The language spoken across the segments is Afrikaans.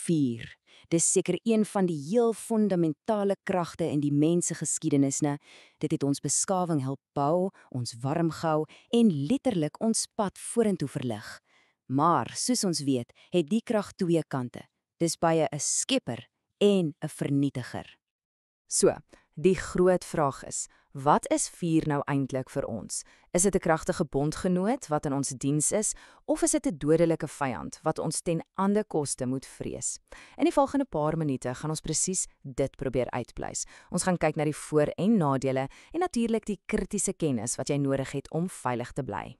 vuur. Dis seker een van die heel fundamentale kragte in die mensgeskiedenis, né? Dit het ons beskawing help bou, ons warm gehou en letterlik ons pad vorentoe verlig. Maar, soos ons weet, het die krag twee kante. Dis baie 'n skepper en 'n vernietiger. So, die groot vraag is, wat is vuur nou eintlik vir ons? Is dit 'n kragtige bondgenoot wat in ons diens is, of is dit 'n dodelike vyand wat ons ten alle koste moet vrees? In die volgende paar minute gaan ons presies dit probeer uitpleis. Ons gaan kyk na die voor- en nadele en natuurlik die kritiese kennis wat jy nodig het om veilig te bly.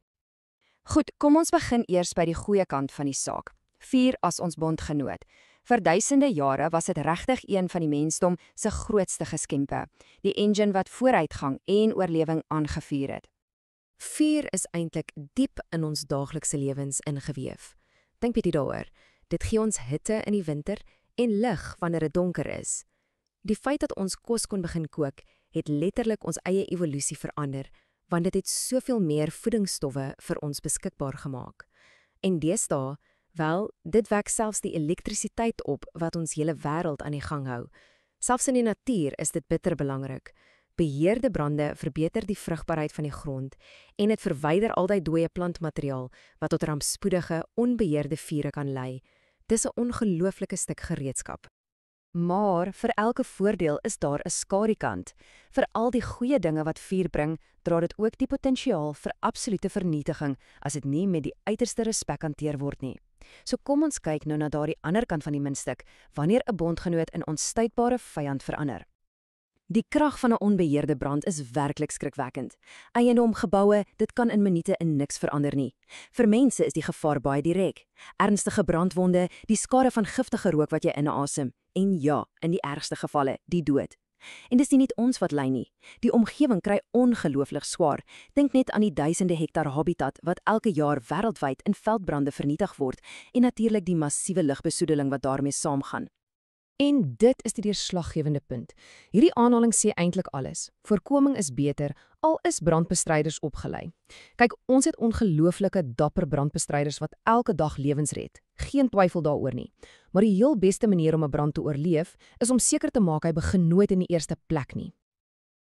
Goed, kom ons begin eers by die goeie kant van die saak. Vuur as ons bondgenoot. Vir duisende jare was dit regtig een van die mensdom se grootste geskenke, die engine wat vooruitgang en oorlewing aangevuur het. Vuur is eintlik diep in ons daaglikse lewens ingeweef. Dink bietjie daaroor. Dit gee ons hitte in die winter en lig wanneer dit donker is. Die feit dat ons kos kon begin kook, het letterlik ons eie evolusie verander, want dit het soveel meer voedingsstowwe vir ons beskikbaar gemaak. En deesdae, wel, dit wek selfs die elektrisiteit op wat ons hele wêreld aan die gang hou. Selfs in die natuur is dit bitter belangrik. Beheerde brande verbeter die vrugbaarheid van die grond en dit verwyder al die dooie plantmateriaal wat tot rampspoedige, onbeheerde vure kan lei. Dis 'n ongelooflike stuk gereedskap. Maar vir elke voordeel is daar 'n skadukant. Vir al die goeie dinge wat vuur bring, dra dit ook die potensiaal vir absolute vernietiging as dit nie met die uiterste respek hanteer word nie. So kom ons kyk nou na daardie ander kant van die muntstuk, wanneer 'n bondgenoot in onstuitbare vyand verander. Die krag van 'n onbeheerde brand is werklik skrikwekkend. Eiendom, geboue, dit kan in minute in niks verander nie. Vir mense is die gevaar baie direk. Ernstige brandwonde, die skade van giftige rook wat jy inasem en ja, in die ergste gevalle, die dood. En dis nie net ons wat ly nie. Die omgewing kry ongelooflik swaar. Dink net aan die duisende hektar habitat wat elke jaar wêreldwyd in veldbrande vernietig word en natuurlik die massiewe lugbesoedeling wat daarmee saamgaan. En dit is die deurslaggewende punt. Hierdie aanhaling sê eintlik alles. Voorkoming is beter, al is brandbestryders opgelei. Kyk, ons het ongelooflike dapper brandbestryders wat elke dag lewens red. Geen twyfel daaroor nie. Maar die heel beste manier om 'n brand te oorleef, is om seker te maak hy begin nooit in die eerste plek nie.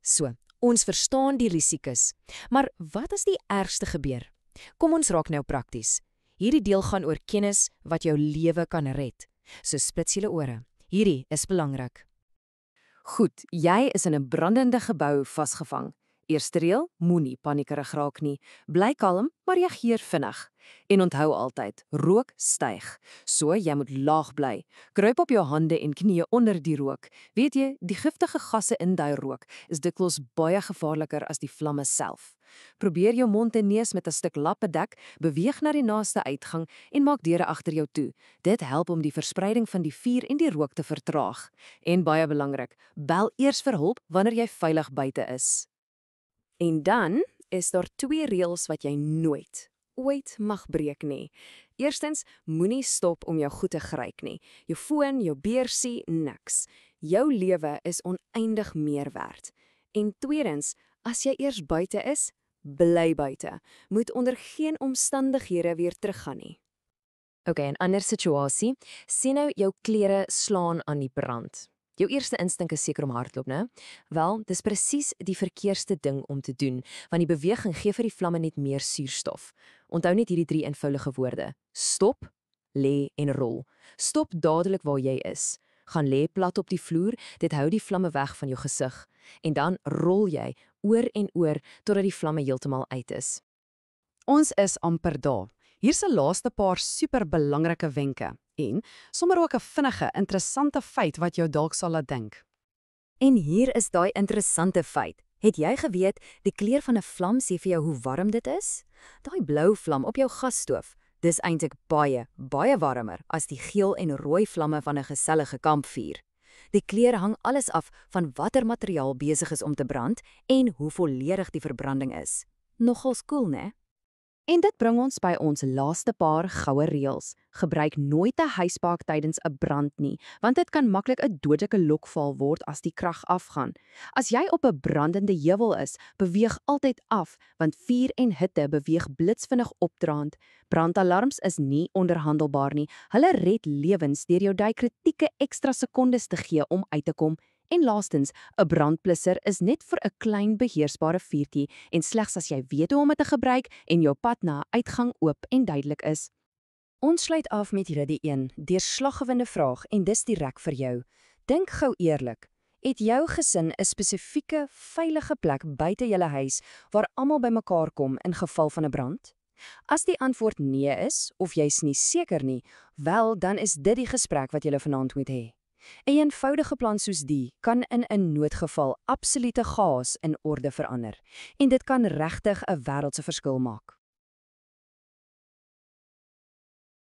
So, ons verstaan die risiko's. Maar wat as die ergste gebeur? Kom ons raak nou prakties. Hierdie deel gaan oor kennis wat jou lewe kan red. So spits julle ore. Hierdie is belangrik. Goed, jy is in 'n brandende gebou vasgevang. Eerste reël, moenie paniekerig raak nie. Bly kalm, maar reageer vinnig. En onthou altyd, rook styg. So jy moet laag bly. Kruip op jou hande en knieë onder die rook. Weet jy, die giftige gasse in daai rook is dikwels baie gevaarliker as die vlamme self. Probeer jou mond en neus met 'n stuk lap bedek, beweeg na die naaste uitgang en maak deure agter jou toe. Dit help om die verspreiding van die vuur en die rook te vertraag. En baie belangrik, bel eers vir hulp wanneer jy veilig buite is. En dan is daar twee reëls wat jy ooit mag breek nie. Eerstens, moenie stop om jou goed te gryp nie. Jou foon, jou beursie, niks. Jou lewe is oneindig meer werd. En tweedens, as jy eers buite is, bly buite. Moet onder geen omstandighede weer teruggaan nie. Okay, 'n ander situasie. Sien nou jou klere slaan aan die brand. Jou eerste instink is seker om hardloop, né? Wel, dis presies die verkeerste ding om te doen, want die beweging gee vir die vlamme net meer suurstof. Onthou net hierdie 3 eenvoudige woorde: stop, lê en rol. Stop dadelik waar jy is. Gaan lê plat op die vloer, dit hou die vlamme weg van jou gesig. En dan rol jy oor en oor totdat die vlamme heeltemal uit is. Ons is amper daar. Hier's 'n laaste paar superbelangrike wenke en sommer ook 'n vinnige, interessante feit wat jou dalk sal laat dink. En hier is daai interessante feit. Het jy geweet die kleur van 'n vlam sê vir jou hoe warm dit is? Daai blou vlam op jou gasstoof, dis eintlik baie, baie warmer as die geel en rooi vlamme van 'n gesellige kampvuur. Die kleur hang alles af van watter materiaal besig is om te brand en hoe volledig die verbranding is. Nogals cool, né? En dit bring ons by ons laaste paar goue reëls. Gebruik nooit 'n huisbaak tydens 'n brand nie, want dit kan maklik 'n dodelike lokval word as die krag afgaan. As jy op 'n brandende heuwel is, beweeg altyd af, want vuur en hitte beweeg blitsvinnig opdraand. Brandalarms is nie onderhandelbaar nie. Hulle red lewens deur jou daai kritieke ekstra sekondes te gee om uit te kom. En laastens, 'n brandblusser is net vir 'n klein beheersbare vuurtjie en slegs as jy weet hoe om dit te gebruik en jou pad na 'n uitgang oop en duidelik is. Ons sluit af met hierdie een, deurslaggewende vraag en dis direk vir jou. Dink gou eerlik, het jou gesin 'n spesifieke, veilige plek buite julle huis waar almal bymekaar kom in geval van 'n brand? As die antwoord nee is, of jy's nie seker nie, wel dan is dit die gesprek wat julle vanaand moet hê. 'n Eenvoudige plan soos die kan in 'n noodgeval absolute chaos in orde verander en dit kan regtig 'n wêreldse verskil maak.